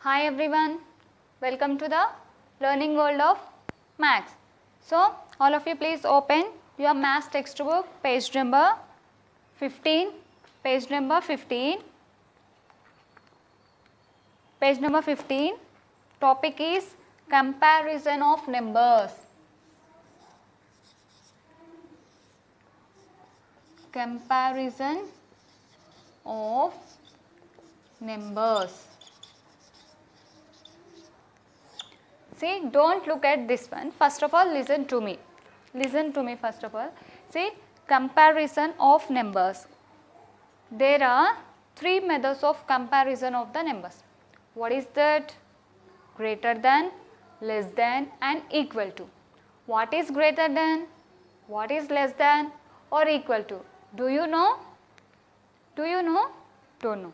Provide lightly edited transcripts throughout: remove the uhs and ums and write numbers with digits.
Hi everyone, welcome to the learning world of maths. So, all of you please open your maths textbook, page number 15, page number 15, page number 15. Topic is comparison of numbers. Comparison of numbers. See, don't look at this one. First of all, listen to me. Listen to me first of all. See, comparison of numbers. There are three methods of comparison of the numbers. What is that? Greater than, less than and equal to. What is greater than? What is less than or equal to? Do you know? Do you know? Don't know.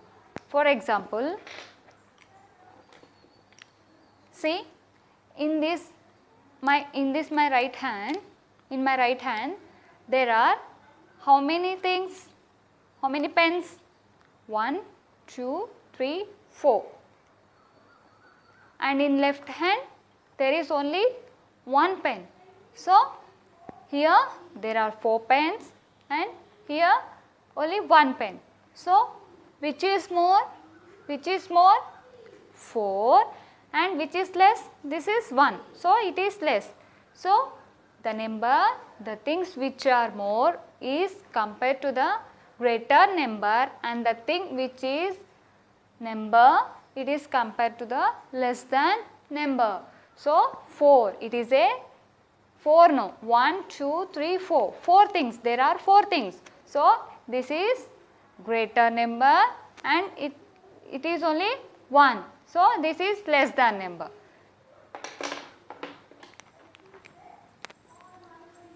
For example, see, in this my right hand, in my right hand there are how many things? How many pens? 1, 2, 3, 4. And in left hand there is only one pen. So here there are 4 pens and here only one pen. So which is more? Which is more? 4. And which is less? This is 1. So it is less. So the number, the things which are more is compared to the greater number, and the thing which is number, it is compared to the less than number. So 4, it is a 4 no, 1, 2, 3, 4, 4 things, there are 4 things. So this is greater number and it is only 1. So this is less than number.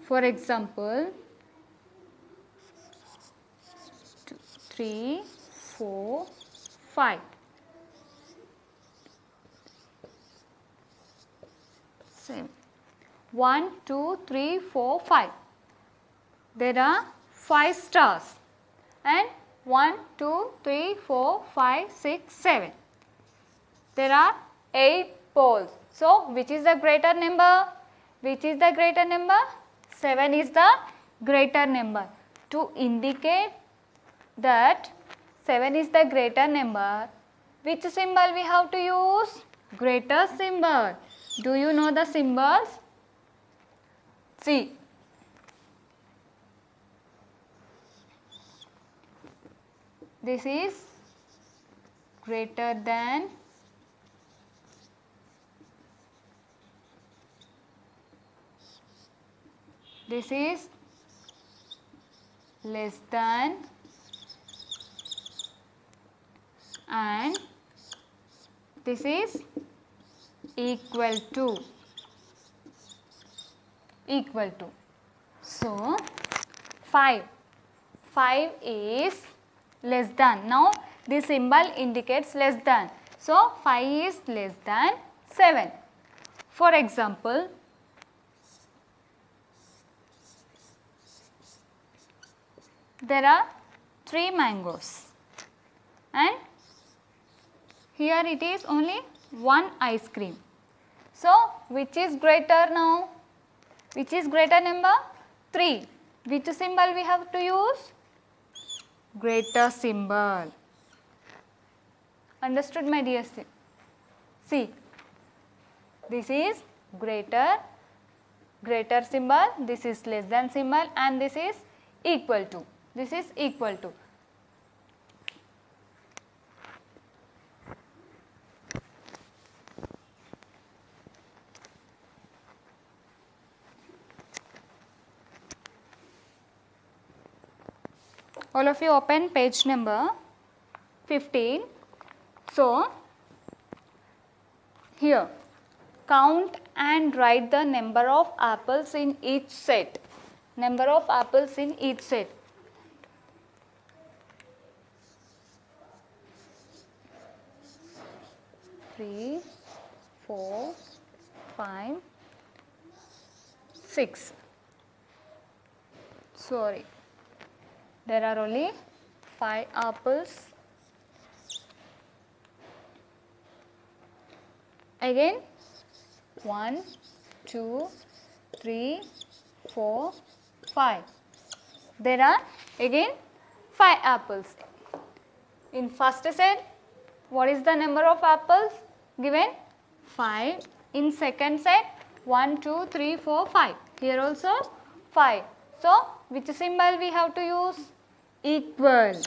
For example, 2, 3, 4, 5. 7. 1, 2, 3, 4, 5. There are 5 stars and 1, 2, 3, 4, 5, 6, 7. There are 8 poles. So which is the greater number? Which is the greater number? 7 is the greater number. To indicate that 7 is the greater number, which symbol we have to use? Greater symbol. Do you know the symbols? See. This is greater than, this is less than, and this is equal to. Equal to. So 5 is less than. Now this symbol indicates less than. So 5 is less than 7. For example, there are 3 mangoes and here it is only 1 ice cream. So which is greater now? Which is greater number? 3. Which symbol we have to use? Greater symbol. Understood, my dear? See, this is greater symbol, this is less than symbol, and this is equal to. This is equal to. All of you open page number 15. So, here count and write the number of apples in each set. Number of apples in each set. 3, 4, 5, 6. Sorry, there are only 5 apples again 1, 2, 3, 4, 5. There are again 5 apples. In first set, what is the number of apples given? 5. In second set, 1, 2, 3, 4, 5. Here also 5. So, which symbol we have to use? Equal.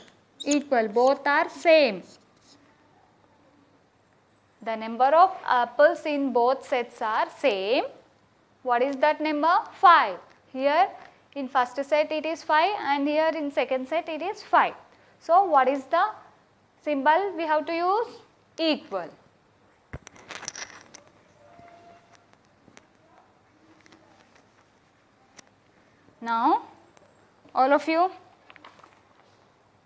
Equal. Both are same. The number of apples in both sets are same. What is that number? 5. Here in first set it is 5 and here in second set it is 5. So, what is the symbol we have to use? Equal. Now, all of you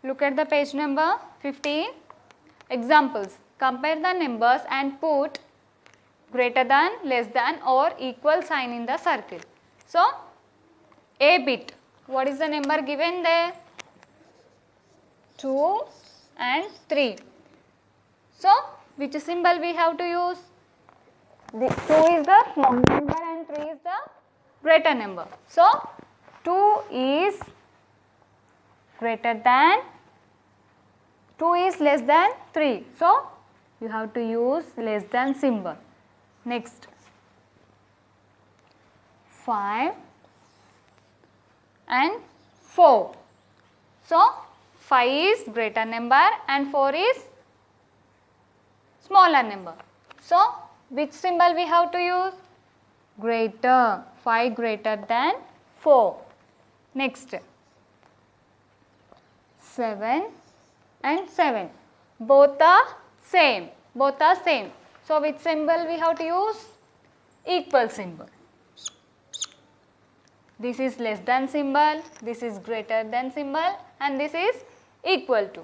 look at the page number 15. Examples. Compare the numbers and put greater than, less than or equal sign in the circle. So, a bit. What is the number given there? 2 and 3. So, which symbol we have to use? The 2 is the small number and 3 is the greater number. So, 2 is greater than, 2 is less than 3. So, you have to use less than symbol. Next, 5 and 4. So, 5 is greater number and 4 is smaller number. So, which symbol we have to use? Greater. 5 greater than 4. Next, 7 and 7. Both are same. Both are same. So, which symbol we have to use? Equal symbol. This is less than symbol, this is greater than symbol and this is equal to.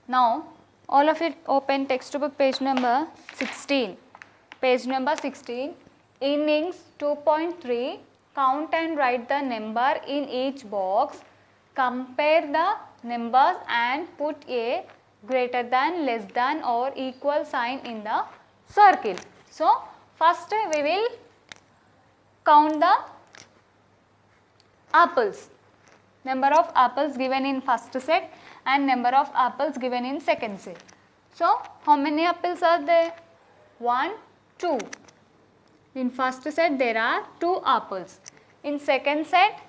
Now, all of it open textbook page number 16. Page number 16, Innings 2.3, count and write the number in each box. Compare the numbers and put a greater than, less than or equal sign in the circle. So, first we will count the apples. Number of apples given in first set and number of apples given in second set. So, how many apples are there? 1, 2. In first set there are 2 apples. In second set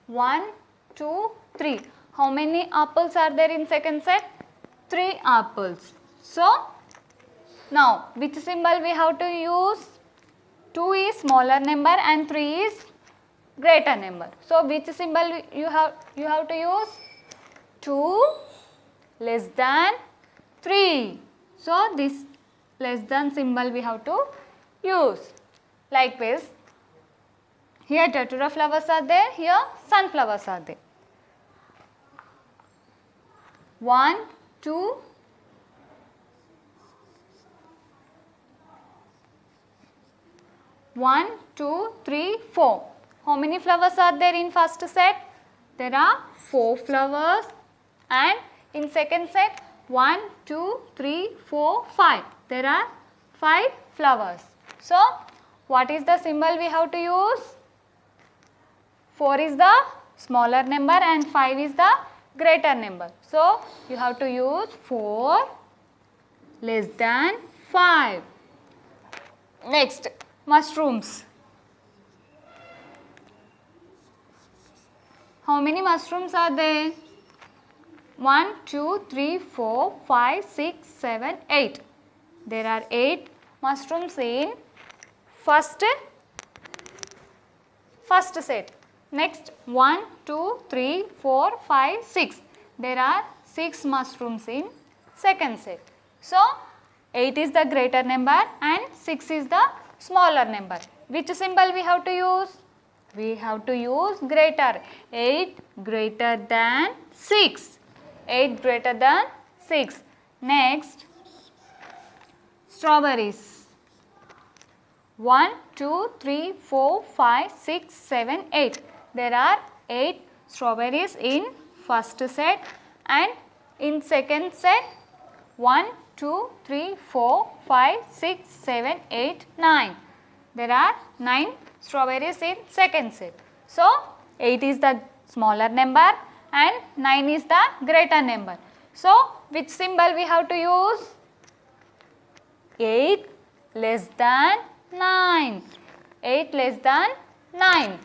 1, 2, 3. How many apples are there in second set? 3 apples. So, now which symbol we have to use? 2 is smaller number and 3 is greater number. So, which symbol you have to use? 2 less than 3. So, this less than symbol we have to use. Likewise, here datura flowers are there, here sunflowers are there. 1, 2, 1, 2, 3, 4. How many flowers are there in first set? There are 4 flowers and in second set 1, 2, 3, 4, 5. There are 5 flowers. So, what is the symbol we have to use? 4 is the smaller number and 5 is the greater number. So, you have to use 4 less than 5. Next, mushrooms. How many mushrooms are there? 1, 2, 3, 4, 5, 6, 7, 8. There are 8 mushrooms in first set. Next 1, 2, 3, 4, 5, 6. There are 6 mushrooms in second set. So, 8 is the greater number and 6 is the smaller number. Which symbol we have to use? We have to use greater. 8 greater than 6. 8 greater than 6. Next, strawberries. 1, 2, 3, 4, 5, 6, 7, 8. There are 8 strawberries in first set and in second set 1, 2, 3, 4, 5, 6, 7, 8, 9. There are 9 strawberries in second set. So, 8 is the smaller number and 9 is the greater number. So, which symbol we have to use? 8 less than 9. 8 less than 9.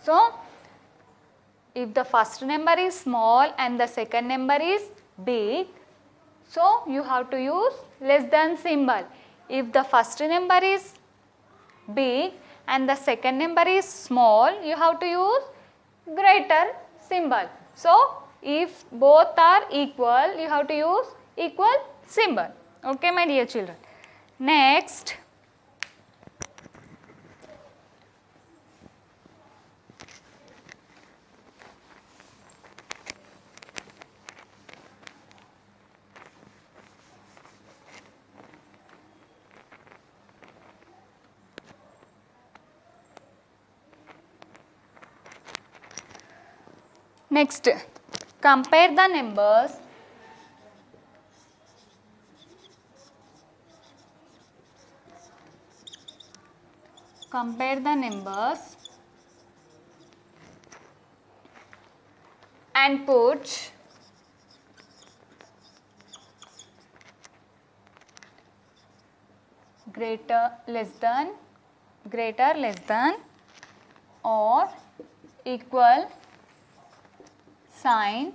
So, if the first number is small and the second number is big, so you have to use less than symbol. If the first number is big and the second number is small, you have to use greater symbol. So, if both are equal, you have to use equal symbol. Okay, my dear children. Next, compare the numbers and put greater, less than or equal sign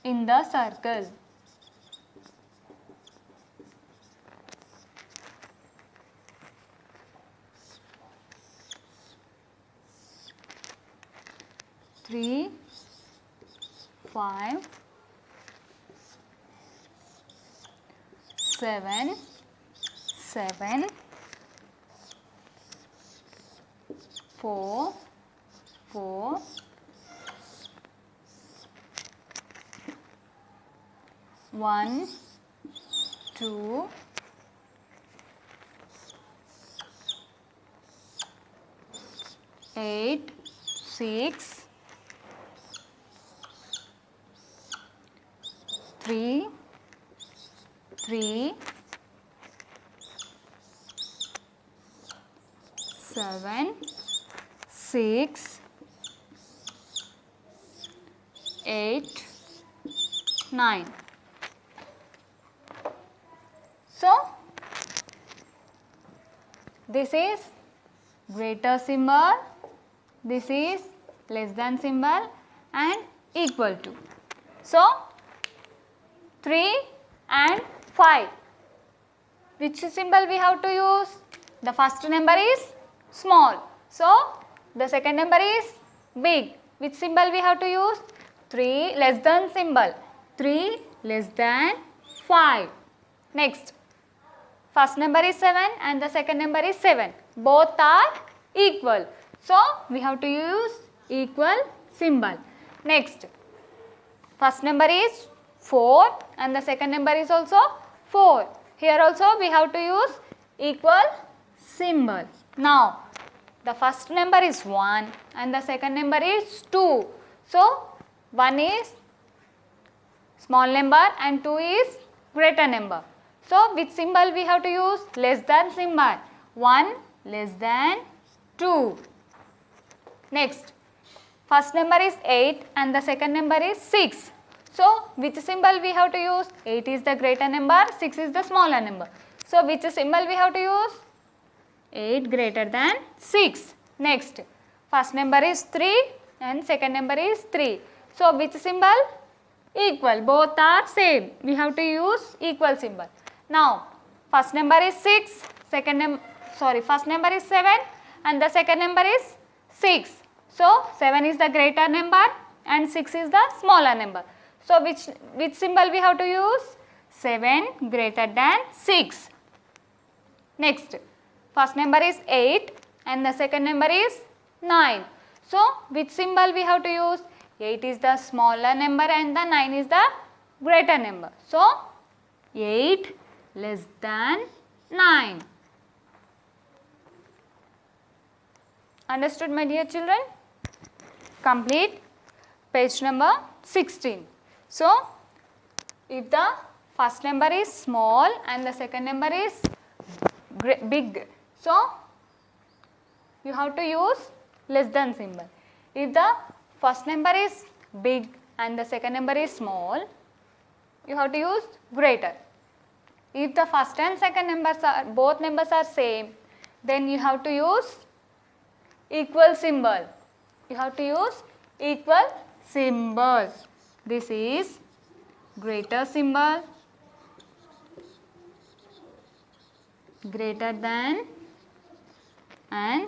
in the circle. Three, 5, 7, 4, 1, 2, 8, 6, 3, 7, 6, 8, 9. So, this is greater symbol, this is less than symbol and equal to. So, 3 and 5. Which symbol we have to use? The first number is small. So, the second number is big. Which symbol we have to use? 3 less than symbol. 3 less than 5. Next, first number is 7 and the second number is 7. Both are equal. So, we have to use equal symbol. Next, first number is 4 and the second number is also 4. Here also we have to use equal symbol. Now, the first number is 1 and the second number is 2. So, 1 is small number and 2 is greater number. So, which symbol we have to use? Less than symbol. 1 less than 2. Next, first number is 8 and the second number is 6. So, which symbol we have to use? 8 is the greater number, 6 is the smaller number. So, which symbol we have to use? 8 greater than 6. Next, first number is 3 and second number is 3. So, which symbol? Equal. Both are same. We have to use equal symbol. Now, first number is 6, first number is 7 and the second number is 6. So, 7 is the greater number and 6 is the smaller number. So, which symbol we have to use? 7 greater than 6. Next, first number is 8 and the second number is 9. So, which symbol we have to use? 8 is the smaller number and the 9 is the greater number. So, 8 less than 9. Understood, my dear children? Complete. page number 16. So, if the first number is small and the second number is big, so you have to use less than symbol. If the first number is big and the second number is small, you have to use greater. If the first and second numbers are, both numbers are same, then you have to use equal symbol. You have to use equal symbol. This is greater symbol, greater than, and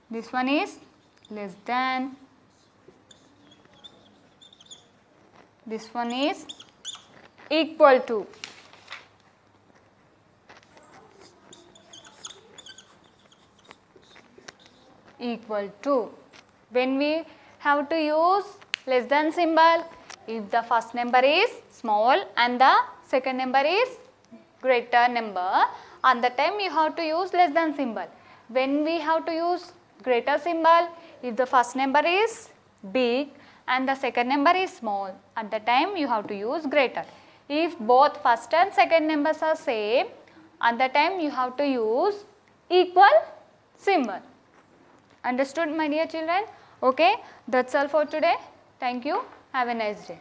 this one is less than, this one is equal to. Equal to. When we have to use less than symbol, if the first number is small and the second number is greater number, at the time you have to use less than symbol. When we have to use greater symbol, if the first number is big and the second number is small, at the time you have to use greater. If both first and second numbers are same, at the time you have to use equal symbol. Understood, my dear children? Okay, that's all for today. Thank you. Have a nice day.